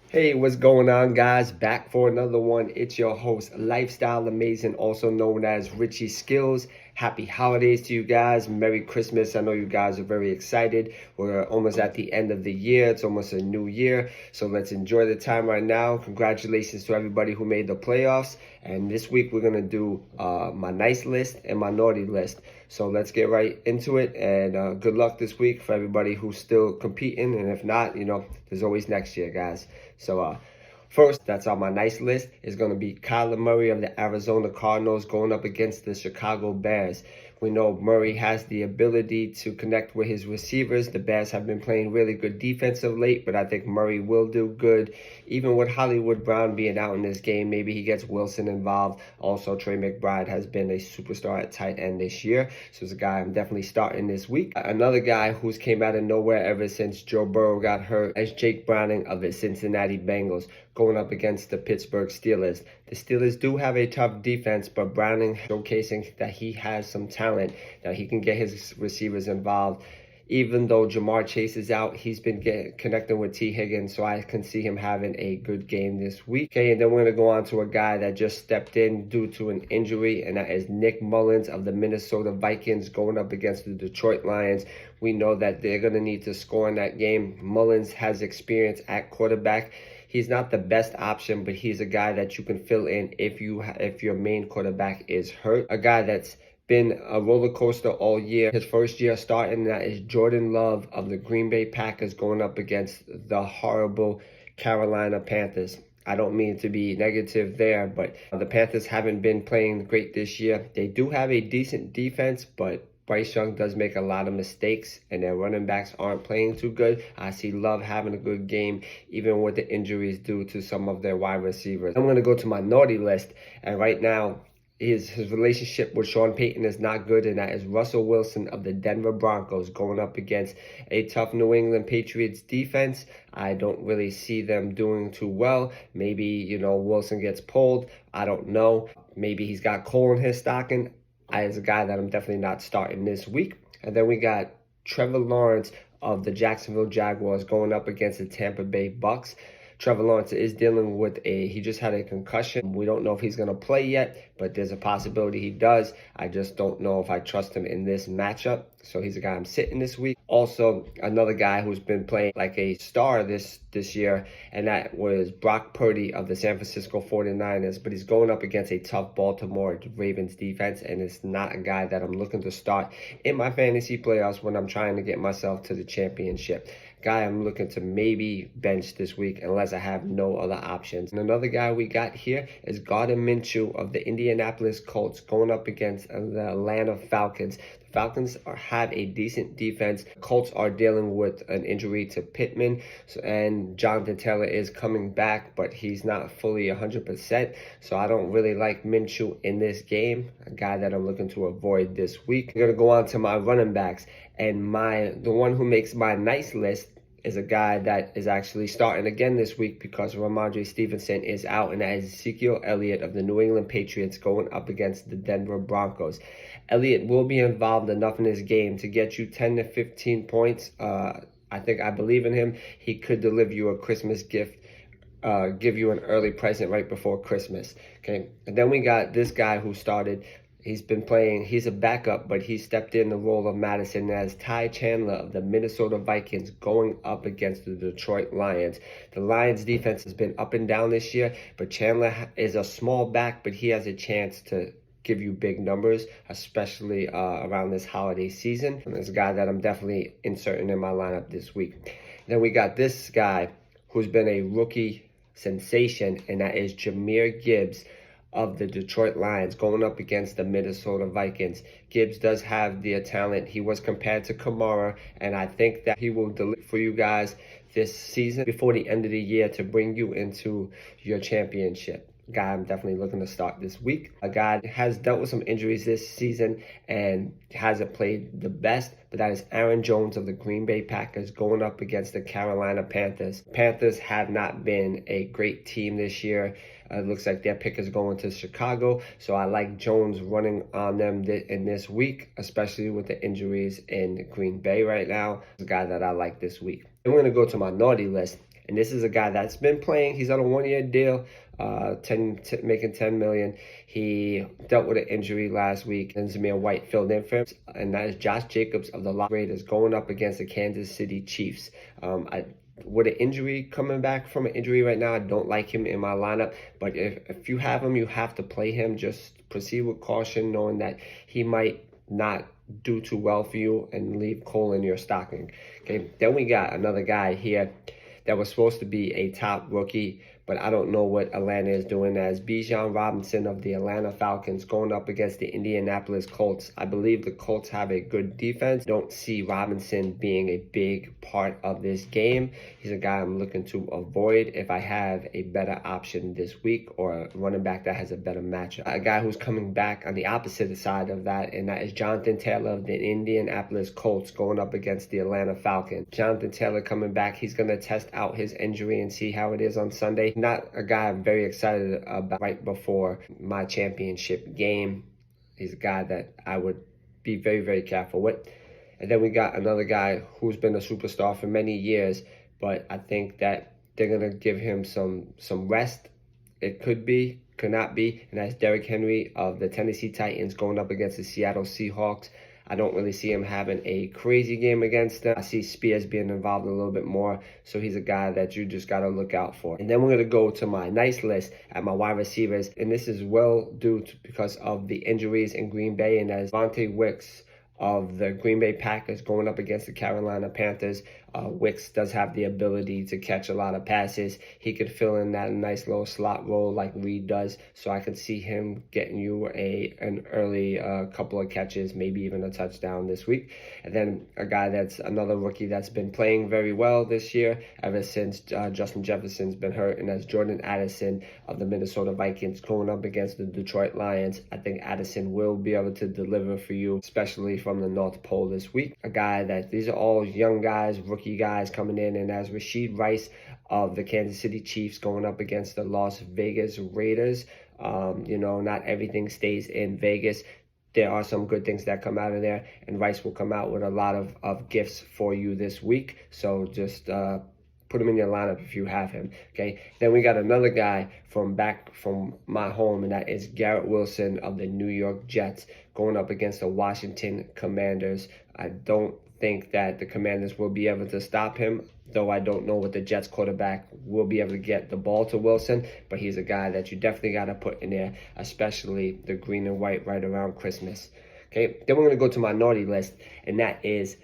Hey, what's going on, guys? Back for another one. It's your host, Lifestyle Amazing, also known as Richie Skills. Happy holidays to you guys. Merry Christmas. I know you guys are very excited. We're almost at the end of the year. It's almost a new year. So let's enjoy the time right now. Congratulations to everybody who made the playoffs. And this week we're going to do my nice list and my naughty list. So let's get right into it. And good luck this week for everybody who's still competing. And if not, there's always next year, guys. So first, that's on my nice list, is going to be Kyler Murray of the Arizona Cardinals going up against the Chicago Bears. We know Murray has the ability to connect with his receivers. The Bears have been playing really good defense of late, but I think Murray will do good. Even with Hollywood Brown being out in this game, maybe he gets Wilson involved. Also, Trey McBride has been a superstar at tight end this year, so it's a guy I'm definitely starting this week. Another guy who's came out of nowhere ever since Joe Burrow got hurt is Jake Browning of the Cincinnati Bengals going up against the Pittsburgh Steelers. The Steelers do have a tough defense, but Browning showcasing that he has some talent, that he can get his receivers involved. Even though Jamar Chase is out, he's been connecting with T. Higgins, so I can see him having a good game this week. Okay, and then we're going to go on to a guy that just stepped in due to an injury, and that is Nick Mullins of the Minnesota Vikings going up against the Detroit Lions. We know that they're going to need to score in that game. Mullins has experience at quarterback. He's not the best option, but he's a guy that you can fill in if your main quarterback is hurt. A guy that's been a roller coaster all year. His first year starting, that is Jordan Love of the Green Bay Packers going up against the horrible Carolina Panthers. I don't mean to be negative there, but the Panthers haven't been playing great this year. They do have a decent defense, but Bryce Young does make a lot of mistakes, and their running backs aren't playing too good. I see Love having a good game, even with the injuries due to some of their wide receivers. I'm going to go to my naughty list, and right now, his relationship with Sean Payton is not good, and that is Russell Wilson of the Denver Broncos going up against a tough New England Patriots defense. I don't really see them doing too well. Maybe, Wilson gets pulled. I don't know. Maybe he's got coal in his stocking. As a guy that I'm definitely not starting this week. And then we got Trevor Lawrence of the Jacksonville Jaguars going up against the Tampa Bay Bucks. Trevor Lawrence is dealing with he just had a concussion. We don't know if he's going to play yet, but there's a possibility he does. I just don't know if I trust him in this matchup. So he's a guy I'm sitting this week. Also, another guy who's been playing like a star this year, and that was Brock Purdy of the San Francisco 49ers. But he's going up against a tough Baltimore Ravens defense, and it's not a guy that I'm looking to start in my fantasy playoffs when I'm trying to get myself to the championship. Guy I'm looking to maybe bench this week unless I have no other options. And another guy we got here is Gardner Minshew of the Indianapolis Colts going up against the Atlanta Falcons. The Falcons have a decent defense. The Colts are dealing with an injury to Pittman, and Jonathan Taylor is coming back, but he's not fully 100%. So I don't really like Minshew in this game, a guy that I'm looking to avoid this week. I'm going to go on to my running backs, and the one who makes my nice list is a guy that is actually starting again this week because Ramondre Stevenson is out, and that is Ezekiel Elliott of the New England Patriots going up against the Denver Broncos. Elliott will be involved enough in this game to get you 10 to 15 points. I believe in him. He could deliver you a Christmas gift, give you an early present right before Christmas. Okay, and then we got this guy who started. He's been playing, he's a backup, but he stepped in the role of Madison as Ty Chandler of the Minnesota Vikings going up against the Detroit Lions. The Lions defense has been up and down this year, but Chandler is a small back, but he has a chance to give you big numbers, especially around this holiday season. And there's a guy that I'm definitely inserting in my lineup this week. Then we got this guy who's been a rookie sensation, and that is Jahmyr Gibbs of the Detroit Lions going up against the Minnesota Vikings. Gibbs does have the talent. He was compared to Kamara, and I think that he will deliver for you guys this season before the end of the year to bring you into your championship. Guy I'm definitely looking to start this week. A guy that has dealt with some injuries this season and hasn't played the best, but that is Aaron Jones of the Green Bay Packers going up against the Carolina Panthers. Panthers have not been a great team this year. It looks like their pick is going to Chicago, so I like Jones running on them in this week, especially with the injuries in Green Bay right now. It's a guy that I like this week. And we're going to go to my naughty list. And this is a guy that's been playing. He's on a 1-year deal, making $10 million. He dealt with an injury last week, and Zamir White filled in for him. And that is Josh Jacobs of the Las Raiders going up against the Kansas City Chiefs. With an injury, coming back from an injury right now, I don't like him in my lineup. But if you have him, you have to play him. Just proceed with caution, knowing that he might not do too well for you and leave coal in your stocking. Okay, then we got another guy here that was supposed to be a top rookie, but I don't know what Atlanta is doing, as Bijan Robinson of the Atlanta Falcons going up against the Indianapolis Colts. I believe the Colts have a good defense. Don't see Robinson being a big part of this game. He's a guy I'm looking to avoid if I have a better option this week, or a running back that has a better matchup. A guy who's coming back on the opposite side of that, and that is Jonathan Taylor of the Indianapolis Colts going up against the Atlanta Falcons. Jonathan Taylor coming back. He's going to test out his injury and see how it is on Sunday. Not a guy I'm very excited about right before my championship game. He's a guy that I would be very, very careful with. And then we got another guy who's been a superstar for many years, but I think that they're going to give him some rest. It could be, could not be, and that's Derrick Henry of the Tennessee Titans going up against the Seattle Seahawks. I don't really see him having a crazy game against them. I see Spears being involved a little bit more, so he's a guy that you just got to look out for. And then we're going to go to my nice list at my wide receivers, and this is well due to because of the injuries in Green Bay, and as Vontae Wicks of the Green Bay Packers going up against the Carolina Panthers. Wicks does have the ability to catch a lot of passes. He could fill in that nice little slot role like Reed does, so I could see him getting you an early couple of catches, maybe even a touchdown this week. And then a guy that's another rookie that's been playing very well this year ever since Justin Jefferson's been hurt, and that's Jordan Addison of the Minnesota Vikings going up against the Detroit Lions. I think Addison will be able to deliver for you, especially from the North Pole this week. A guy that these are all young guys, rookie guys coming in, and as Rashid Rice of the Kansas City Chiefs going up against the Las Vegas Raiders. Not everything stays in Vegas. There are some good things that come out of there, and Rice will come out with a lot of gifts for you this week. So just put him in your lineup if you have him. Okay. Then we got another guy from back from my home, and that is Garrett Wilson of the New York Jets going up against the Washington Commanders. I don't think that the Commanders will be able to stop him, though I don't know what the Jets quarterback will be able to get the ball to Wilson, but he's a guy that you definitely got to put in there, especially the green and white right around Christmas. Okay, then we're going to go to my naughty list, and that is,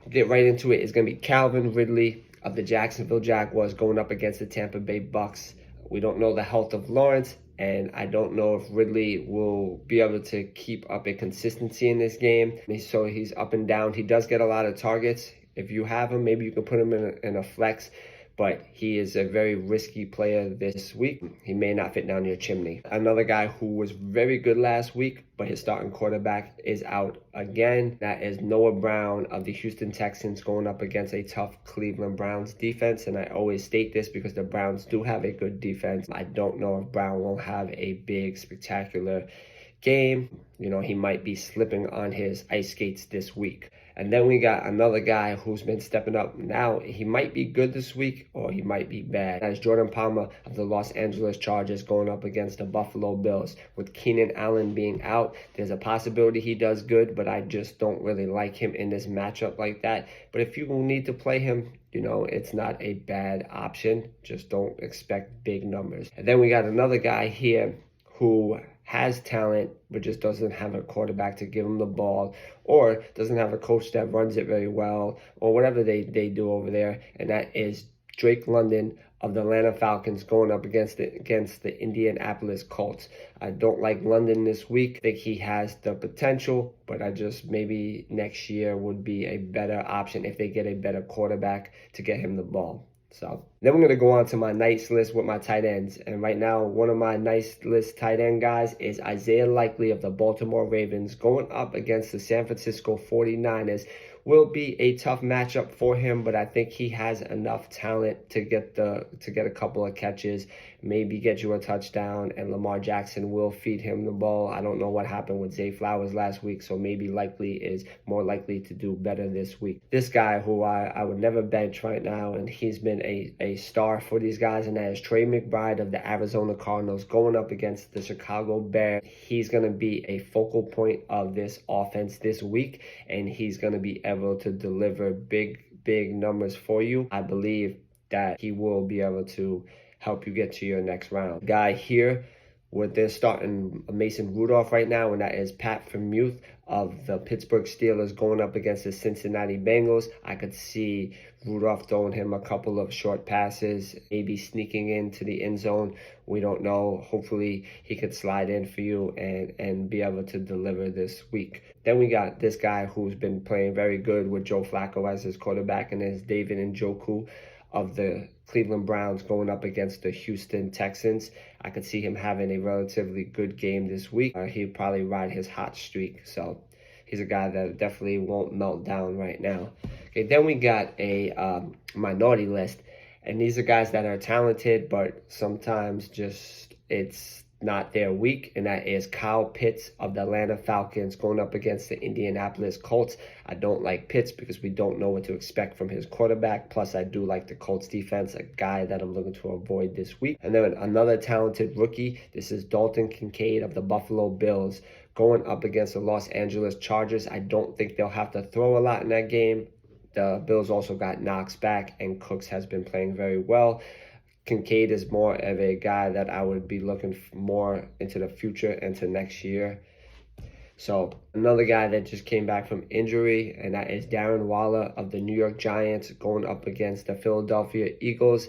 get right into it, is going to be Calvin Ridley of the Jacksonville Jaguars going up against the Tampa Bay Bucks. We don't know the health of Lawrence, and I don't know if Ridley will be able to keep up a consistency in this game. So he's up and down. He does get a lot of targets. If you have him, maybe you can put him in a flex, but he is a very risky player this week. He may not fit down your chimney. Another guy who was very good last week, but his starting quarterback is out again. That is Noah Brown of the Houston Texans going up against a tough Cleveland Browns defense. And I always state this because the Browns do have a good defense. I don't know if Brown will have a big, spectacular game. He might be slipping on his ice skates this week. And then we got another guy who's been stepping up. Now, he might be good this week or he might be bad. That's Jordan Palmer of the Los Angeles Chargers going up against the Buffalo Bills. With Keenan Allen being out, there's a possibility he does good, but I just don't really like him in this matchup like that. But if you need to play him, it's not a bad option. Just don't expect big numbers. And then we got another guy here who has talent but just doesn't have a quarterback to give him the ball, or doesn't have a coach that runs it very well, or whatever they do over there, and that is Drake London of the Atlanta Falcons going up against the Indianapolis Colts. I don't like London this week. I think he has the potential, but I just maybe next year would be a better option if they get a better quarterback to get him the ball. So then we're going to go on to my nice list with my tight ends. And right now, one of my nice list tight end guys is Isaiah Likely of the Baltimore Ravens going up against the San Francisco 49ers. Will be a tough matchup for him, but I think he has enough talent to get a couple of catches, maybe get you a touchdown, and Lamar Jackson will feed him the ball. I don't know what happened with Zay Flowers last week, so maybe Likely is more likely to do better this week. This guy who I would never bench right now, and he's been a a star for these guys, and that is Trey McBride of the Arizona Cardinals going up against the Chicago Bears. He's going to be a focal point of this offense this week, and he's going to be able to deliver big numbers for you. I believe that he will be able to help you get to your next round. Guy here, they're starting Mason Rudolph right now, and that is Pat Freiermuth of the Pittsburgh Steelers going up against the Cincinnati Bengals. I could see Rudolph throwing him a couple of short passes, maybe sneaking into the end zone. We don't know. Hopefully he could slide in for you and be able to deliver this week. Then we got this guy who's been playing very good with Joe Flacco as his quarterback, and is David Njoku of the Cleveland Browns going up against the Houston Texans. I could see him having a relatively good game this week. He'll probably ride his hot streak. So he's a guy that definitely won't melt down right now. Okay, then we got a minority list. And these are guys that are talented, but sometimes just it's not their week, and that is Kyle Pitts of the Atlanta Falcons going up against the Indianapolis Colts. I don't like Pitts because we don't know what to expect from his quarterback. Plus, I do like the Colts defense, a guy that I'm looking to avoid this week. And then another talented rookie, this is Dalton Kincaid of the Buffalo Bills going up against the Los Angeles Chargers. I don't think they'll have to throw a lot in that game. The Bills also got Knox back, and Cooks has been playing very well. Kincaid is more of a guy that I would be looking more into the future, into next year. So another guy that just came back from injury, and that is Darren Waller of the New York Giants going up against the Philadelphia Eagles.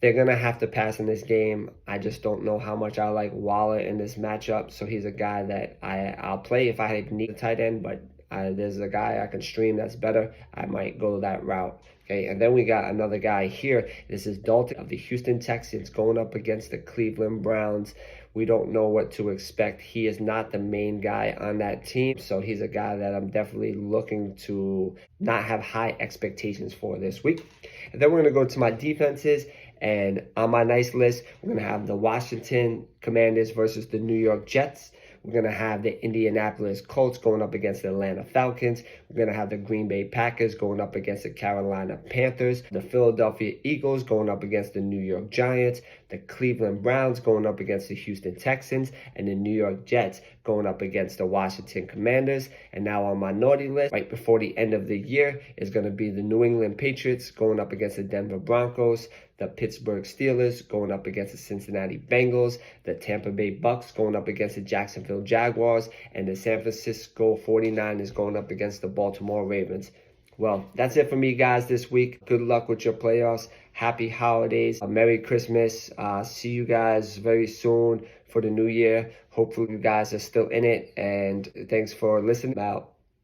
They're going to have to pass in this game. I just don't know how much I like Waller in this matchup. So he's a guy that I'll play if I need a tight end, but there's a guy I can stream that's better. I might go that route. Okay, and then we got another guy here. This is Dalton of the Houston Texans going up against the Cleveland Browns. We don't know what to expect. He is not the main guy on that team, so he's a guy that I'm definitely looking to not have high expectations for this week. And then we're going to go to my defenses, and on my nice list, we're going to have the Washington Commanders versus the New York Jets. We're going to have the Indianapolis Colts going up against the Atlanta Falcons. We're going to have the Green Bay Packers going up against the Carolina Panthers. The Philadelphia Eagles going up against the New York Giants. The Cleveland Browns going up against the Houston Texans. And the New York Jets going up against the Washington Commanders. And now on my naughty list, right before the end of the year, is going to be the New England Patriots going up against the Denver Broncos. The Pittsburgh Steelers going up against the Cincinnati Bengals, the Tampa Bay Bucks going up against the Jacksonville Jaguars, and the San Francisco 49ers going up against the Baltimore Ravens. Well, that's it for me, guys, this week. Good luck with your playoffs. Happy holidays. Merry Christmas. See you guys very soon for the new year. Hopefully you guys are still in it, and thanks for listening.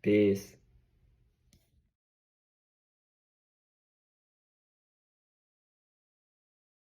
Peace.